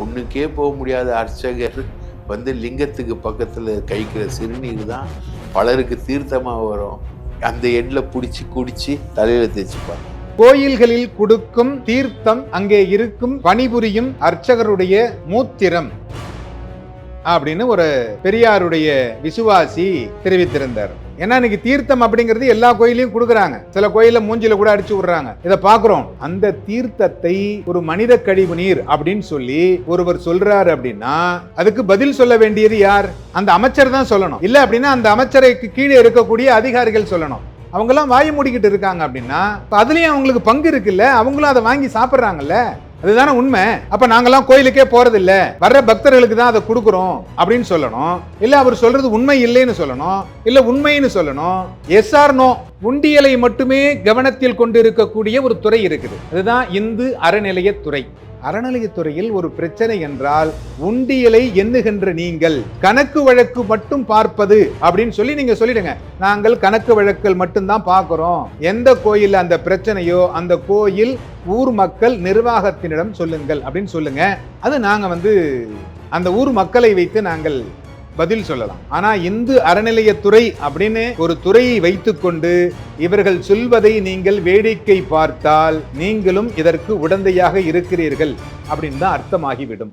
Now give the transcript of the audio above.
ஒண்ணுக்கே போக முடியாத அர்ச்சகர் வந்து லிங்கத்துக்கு பக்கத்துல கைக்கிற சிறுநீர் தான் பலருக்கு தீர்த்தமா வரும். அந்த எண்ணில் பிடிச்சி குடிச்சு தலையில தேய்ச்சிப்பாங்க. கோயில்களில் கொடுக்கும் தீர்த்தம் அங்கே இருக்கும் பணிபுரியும் அர்ச்சகருடைய மூத்திரம் அப்படின்னு ஒரு பெரியாருடைய விசுவாசி தெரிவித்திருந்தார். ஏன்னா இன்னைக்கு தீர்த்தம் அப்படிங்கிறது எல்லா கோயிலையும் கொடுக்குறாங்க. சில கோயில மூஞ்சில கூட அடிச்சு விடுறாங்க. இதை பாக்குறோம். அந்த தீர்த்தத்தை ஒரு மனித கழிவு நீர் அப்படின்னு சொல்லி ஒருவர் சொல்றாரு அப்படின்னா அதுக்கு பதில் சொல்ல வேண்டியது யார்? அந்த அமைச்சர் தான் சொல்லணும். இல்ல அப்படின்னா அந்த அமைச்சருக்கு கீழே இருக்கக்கூடிய அதிகாரிகள் சொல்லணும். அவங்க எல்லாம் வாய் மூடிக்கிட்டு இருக்காங்க அப்படின்னா அதுலயும் அவங்களுக்கு பங்கு இருக்குல்ல, அவங்களும் அதை வாங்கி சாப்பிடுறாங்கல்ல. அதுதானே உண்மை. அப்ப நாங்கெல்லாம் கோயிலுக்கே போறது இல்ல, வர்ற பக்தர்களுக்கு தான் அதை கொடுக்குறோம் அப்படின்னு சொல்லணும். இல்ல அவர் சொல்றது உண்மை இல்லைன்னு சொல்லணும், இல்ல உண்மைன்னு சொல்லணும். S R no. உண்டியலை மட்டுமே கவனத்தில் கொண்டு இருக்கக்கூடிய ஒரு துறை இருக்குது. அதுதான் இந்து அறநிலையத்துறை. அறநிலையத்துறையில் ஒரு பிரச்சனை என்றால் உண்டியலை எண்ணுகின்ற நீங்கள் கணக்கு வழக்கு மட்டும் பார்ப்பது அப்படின்னு சொல்லி நீங்க சொல்லிடுங்க. நாங்கள் கணக்கு வழக்குகள் மட்டும்தான் பார்க்கிறோம். எந்த கோயில் அந்த பிரச்சனையோ அந்த கோயில் ஊர் மக்கள் நிர்வாகத்தினிடம் சொல்லுங்கள் அப்படின்னு சொல்லுங்க. அது நாங்க அந்த ஊர் மக்களை வைத்து நாங்கள் பதில் சொல்லலாம். ஆனா இந்து அறநிலையத்துறை அப்படின்னு ஒரு துறையை வைத்துக்கொண்டு இவர்கள் சொல்வதை நீங்கள் வேடிக்கை பார்த்தால் நீங்களும் இதற்கு உடந்தையாக இருக்கிறீர்கள் அப்படின்னு தான் அர்த்தமாகிவிடும்.